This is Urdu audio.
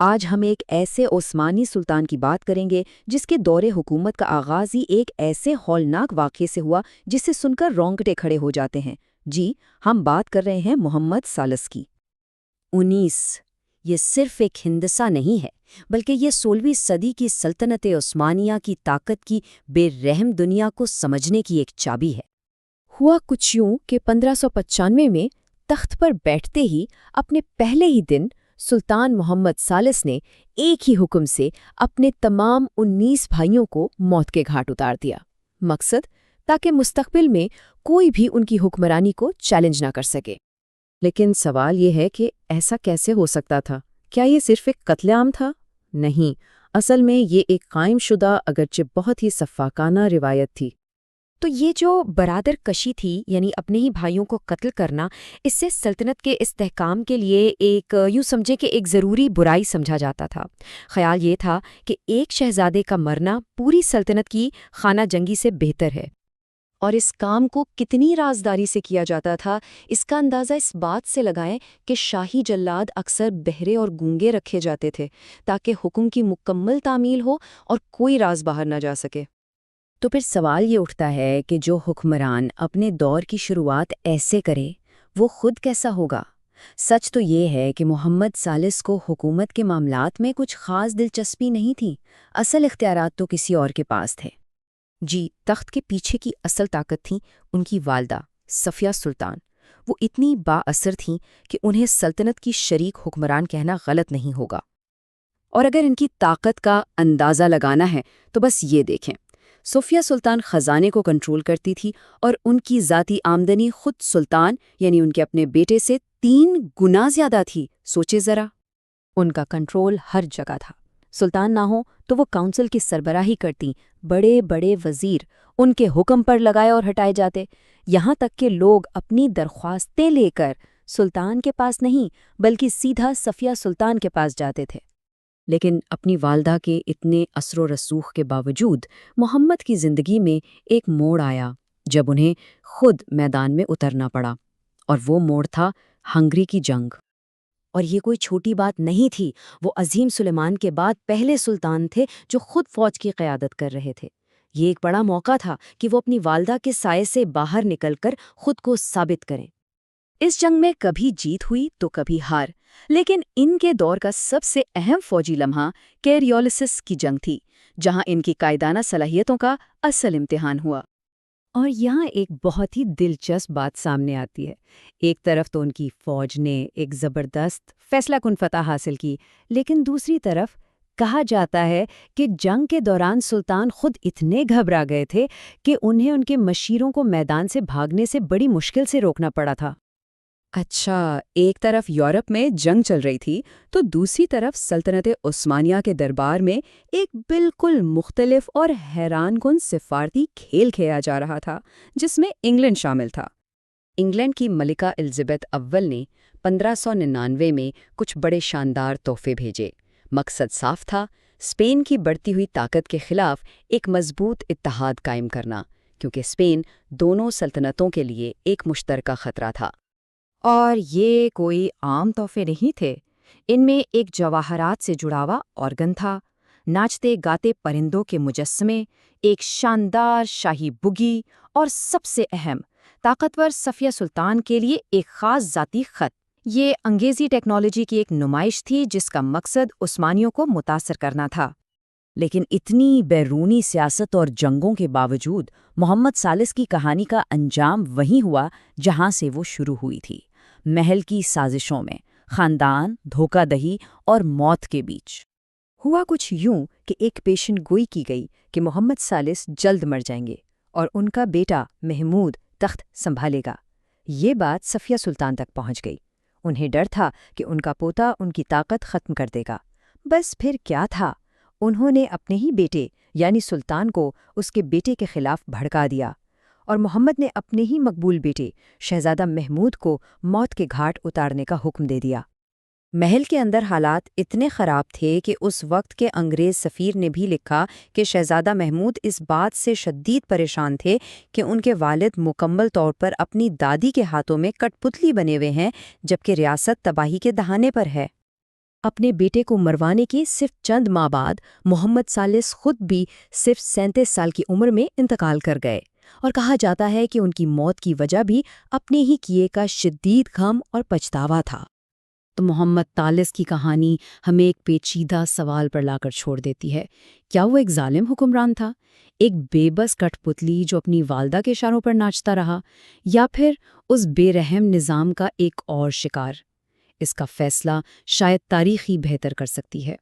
آج ہم ایک ایسے عثمانی سلطان کی بات کریں گے جس کے دور حکومت کا آغاز ہی ایک ایسے ہولناک واقعے سے ہوا جسے سن کر رونگٹے کھڑے ہو جاتے ہیں۔ جی، ہم بات کر رہے ہیں محمد ثالث کی۔ 19 یہ صرف ایک ہندسہ نہیں ہے، بلکہ یہ 16ویں صدی کی سلطنت عثمانیہ کی طاقت کی بے رحم دنیا کو سمجھنے کی ایک چابی ہے۔ ہوا کچھ یوں کہ 1595 میں تخت پر بیٹھتے ہی اپنے پہلے ہی دن سلطان محمد ثالث نے ایک ہی حکم سے اپنے تمام 19 بھائیوں کو موت کے گھاٹ اتار دیا۔ مقصد تاکہ مستقبل میں کوئی بھی ان کی حکمرانی کو چیلنج نہ کر سکے۔ لیکن سوال یہ ہے کہ ایسا کیسے ہو سکتا تھا؟ کیا یہ صرف ایک قتل عام تھا؟ نہیں، اصل میں یہ ایک قائم شدہ اگرچہ بہت ہی سفاکانہ روایت تھی۔ تو یہ جو برادر کشی تھی، یعنی اپنے ہی بھائیوں کو قتل کرنا، اس سے سلطنت کے استحکام کے لیے یوں سمجھے کہ ایک ضروری برائی سمجھا جاتا تھا۔ خیال یہ تھا کہ ایک شہزادے کا مرنا پوری سلطنت کی خانہ جنگی سے بہتر ہے۔ اور اس کام کو کتنی رازداری سے کیا جاتا تھا، اس کا اندازہ اس بات سے لگائیں کہ شاہی جلاد اکثر بہرے اور گونگے رکھے جاتے تھے تاکہ حکم کی مکمل تعمیل ہو اور کوئی راز باہر نہ جا سکے۔ تو پھر سوال یہ اٹھتا ہے کہ جو حکمران اپنے دور کی شروعات ایسے کرے، وہ خود کیسا ہوگا؟ سچ تو یہ ہے کہ محمد ثالث کو حکومت کے معاملات میں کچھ خاص دلچسپی نہیں تھی، اصل اختیارات تو کسی اور کے پاس تھے۔ جی، تخت کے پیچھے کی اصل طاقت تھی ان کی والدہ صفیہ سلطان۔ وہ اتنی با اثر تھیں کہ انہیں سلطنت کی شریک حکمران کہنا غلط نہیں ہوگا۔ اور اگر ان کی طاقت کا اندازہ لگانا ہے تو بس یہ دیکھیں، صفیہ سلطان خزانے کو کنٹرول کرتی تھی اور ان کی ذاتی آمدنی خود سلطان یعنی ان کے اپنے بیٹے سے 3 گنا زیادہ تھی۔ سوچے ذرا۔ ان کا کنٹرول ہر جگہ تھا۔ سلطان نہ ہو تو وہ کونسل کی سربراہی کرتی، بڑے بڑے وزیر ان کے حکم پر لگائے اور ہٹائے جاتے، یہاں تک کہ لوگ اپنی درخواستیں لے کر سلطان کے پاس نہیں بلکہ سیدھا صفیہ سلطان کے پاس جاتے تھے۔ لیکن اپنی والدہ کے اتنے اثر و رسوخ کے باوجود محمد کی زندگی میں ایک موڑ آیا جب انہیں خود میدان میں اترنا پڑا، اور وہ موڑ تھا ہنگری کی جنگ۔ اور یہ کوئی چھوٹی بات نہیں تھی، وہ عظیم سلیمان کے بعد پہلے سلطان تھے جو خود فوج کی قیادت کر رہے تھے۔ یہ ایک بڑا موقع تھا کہ وہ اپنی والدہ کے سائے سے باہر نکل کر خود کو ثابت کریں۔ اس جنگ میں کبھی جیت ہوئی تو کبھی ہار، لیکن ان کے دور کا سب سے اہم فوجی لمحہ کیریولیسس کی جنگ تھی، جہاں ان کی قائدانہ صلاحیتوں کا اصل امتحان ہوا۔ اور یہاں ایک بہت ہی دلچسپ بات سامنے آتی ہے۔ ایک طرف تو ان کی فوج نے ایک زبردست فیصلہ کن فتح حاصل کی، لیکن دوسری طرف کہا جاتا ہے کہ جنگ کے دوران سلطان خود اتنے گھبرا گئے تھے کہ انہیں ان کے مشیروں کو میدان سے بھاگنے سے بڑی مشکل سے روکنا پڑا تھا۔ اچھا، ایک طرف یورپ میں جنگ چل رہی تھی تو دوسری طرف سلطنت عثمانیہ کے دربار میں ایک بالکل مختلف اور حیران کن سفارتی کھیل کھیلا جا رہا تھا جس میں انگلینڈ شامل تھا۔ انگلینڈ کی ملکہ الزبتھ اول نے 1599 میں کچھ بڑے شاندار تحفے بھیجے۔ مقصد صاف تھا، اسپین کی بڑھتی ہوئی طاقت کے خلاف ایک مضبوط اتحاد قائم کرنا، کیونکہ اسپین دونوں سلطنتوں کے لیے ایک مشترکہ خطرہ تھا۔ اور یہ کوئی عام تحفے نہیں تھے، ان میں ایک جواہرات سے جڑا ہوا آرگن تھا، ناچتے گاتے پرندوں کے مجسمے، ایک شاندار شاہی بگی اور سب سے اہم، طاقتور صفیہ سلطان کے لیے ایک خاص ذاتی خط۔ یہ انگریزی ٹیکنالوجی کی ایک نمائش تھی جس کا مقصد عثمانیوں کو متاثر کرنا تھا۔ لیکن اتنی بیرونی سیاست اور جنگوں کے باوجود محمد ثالث کی کہانی کا انجام وہیں ہوا جہاں سے وہ شروع ہوئی تھی، محل کی سازشوں میں، خاندان، دھوکہ دہی اور موت کے بیچ۔ ہوا کچھ یوں کہ ایک پیشن گوئی کی گئی کہ محمد ثالث جلد مر جائیں گے اور ان کا بیٹا محمود تخت سنبھالے گا۔ یہ بات صفیہ سلطان تک پہنچ گئی۔ انہیں ڈر تھا کہ ان کا پوتا ان کی طاقت ختم کر دے گا۔ بس پھر کیا تھا، انہوں نے اپنے ہی بیٹے یعنی سلطان کو اس کے بیٹے کے خلاف بھڑکا دیا، اور محمد نے اپنے ہی مقبول بیٹے شہزادہ محمود کو موت کے گھاٹ اتارنے کا حکم دے دیا۔ محل کے اندر حالات اتنے خراب تھے کہ اس وقت کے انگریز سفیر نے بھی لکھا کہ شہزادہ محمود اس بات سے شدید پریشان تھے کہ ان کے والد مکمل طور پر اپنی دادی کے ہاتھوں میں کٹ پتلی بنے ہوئے ہیں، جبکہ ریاست تباہی کے دہانے پر ہے۔ اپنے بیٹے کو مروانے کے صرف چند ماہ بعد محمد ثالث خود بھی صرف 37 سال کی عمر میں انتقال کر گئے، اور کہا جاتا ہے کہ ان کی موت کی وجہ بھی اپنے ہی کیے کا شدید غم اور پچھتاوا تھا۔ تو محمد ثالث کی کہانی ہمیں ایک پیچیدہ سوال پر لا کر چھوڑ دیتی ہے۔ کیا وہ ایک ظالم حکمران تھا، ایک بے بس کٹ پتلی جو اپنی والدہ کے اشاروں پر ناچتا رہا، یا پھر اس بے رحم نظام کا ایک اور شکار؟ اس کا فیصلہ شاید تاریخ ہی بہتر کر سکتی ہے۔